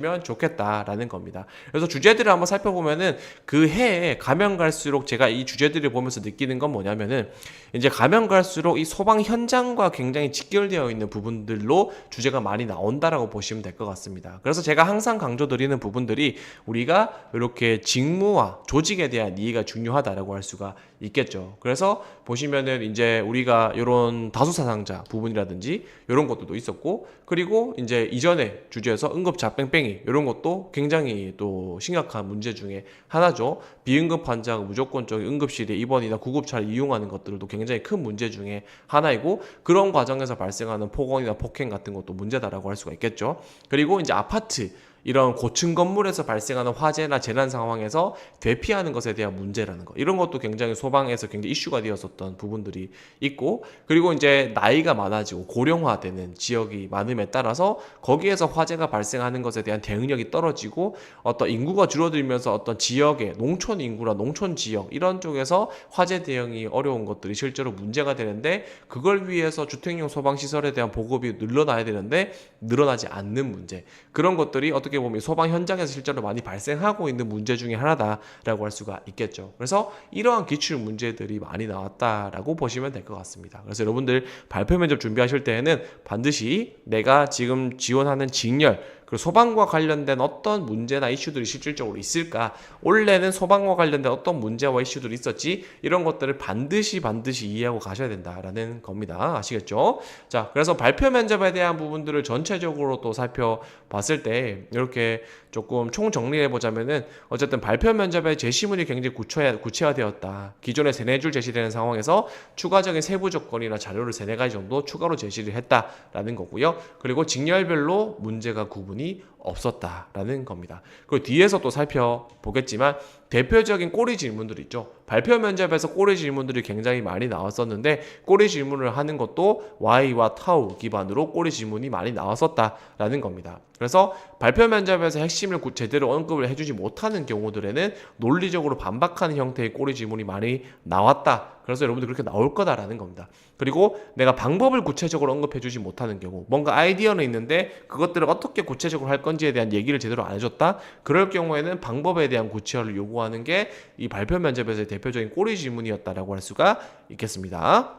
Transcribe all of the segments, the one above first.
면 좋겠다라는 겁니다. 그래서 주제들을 한번 살펴보면은 그 해에 가면 갈수록 제가 이 주제들을 보면서 느끼는 건 뭐냐면은 이제 가면 갈수록 이 소방 현장과 굉장히 직결되어 있는 부분들로 주제가 많이 나온다라고 보시면 될 것 같습니다. 그래서 제가 항상 강조드리는 부분들이 우리가 이렇게 직무와 조직에 대한 이해가 중요하다라고 할 수가 있겠죠. 그래서 보시면은 이제 우리가 이런 다수사상자 부분이라든지 이런 것들도 있었고, 그리고 이제 이전에 주제에서 응급자 뺑뺑이 이런 것도 굉장히 또 심각한 문제 중에 하나죠. 비응급 환자가 무조건적인 응급실에 입원이나 구급차를 이용하는 것들도 굉장히 큰 문제 중에 하나이고, 그런 과정에서 발생하는 폭언이나 폭행 같은 것도 문제다라고 할 수가 있겠죠. 그리고 이제 아파트 이런 고층 건물에서 발생하는 화재나 재난 상황에서 대피하는 것에 대한 문제라는 거, 이런 것도 굉장히 소방에서 굉장히 이슈가 되었었던 부분들이 있고, 그리고 이제 나이가 많아지고 고령화되는 지역이 많음에 따라서 거기에서 화재가 발생하는 것에 대한 대응력이 떨어지고 어떤 인구가 줄어들면서 어떤 지역의 농촌 인구나 농촌 지역 이런 쪽에서 화재 대응이 어려운 것들이 실제로 문제가 되는데, 그걸 위해서 주택용 소방시설에 대한 보급이 늘어나야 되는데 늘어나지 않는 문제, 그런 것들이 어떻게 보면 소방 현장에서 실제로 많이 발생하고 있는 문제 중에 하나다라고 할 수가 있겠죠. 그래서 이러한 기출 문제들이 많이 나왔다라고 보시면 될 것 같습니다. 그래서 여러분들 발표 면접 준비하실 때에는 반드시 내가 지금 지원하는 직렬, 그리고 소방과 관련된 어떤 문제나 이슈들이 실질적으로 있을까, 올해는 소방과 관련된 어떤 문제와 이슈들이 있었지, 이런 것들을 반드시 이해하고 가셔야 된다라는 겁니다. 아시겠죠? 자, 그래서 발표 면접에 대한 부분들을 전체적으로 또 살펴봤을 때 이렇게 조금 총정리해 보자면은, 어쨌든 발표 면접의 제시문이 굉장히 구체화되었다. 기존에 3-4줄 제시되는 상황에서 추가적인 세부 조건이나 자료를 3-4가지 정도 추가로 제시를 했다라는 거고요. 그리고 직렬별로 문제가 구분이 없었다라는 겁니다. 그리고 뒤에서 또 살펴보겠지만 대표적인 꼬리 질문들 있죠. 발표 면접에서 꼬리 질문들이 굉장히 많이 나왔었는데, 꼬리 질문을 하는 것도 Y와 타우 기반으로 꼬리 질문이 많이 나왔었다라는 겁니다. 그래서 발표 면접에서 핵심을 제대로 언급을 해주지 못하는 경우들에는 논리적으로 반박하는 형태의 꼬리 질문이 많이 나왔다. 그래서 여러분들 그렇게 나올 거다라는 겁니다. 그리고 내가 방법을 구체적으로 언급해주지 못하는 경우, 뭔가 아이디어는 있는데 그것들을 어떻게 구체적으로 할 건지에 대한 얘기를 제대로 안 해줬다. 그럴 경우에는 방법에 대한 구체화를 요구하는 게 이 발표 면접에서의 대표적인 꼬리 질문이었다라고 할 수가 있겠습니다.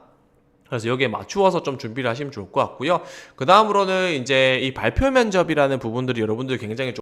그래서 여기에 맞추어서 좀 준비를 하시면 좋을 것 같고요. 그 다음으로는 이제 이 발표 면접이라는 부분들이 여러분들 굉장히 좀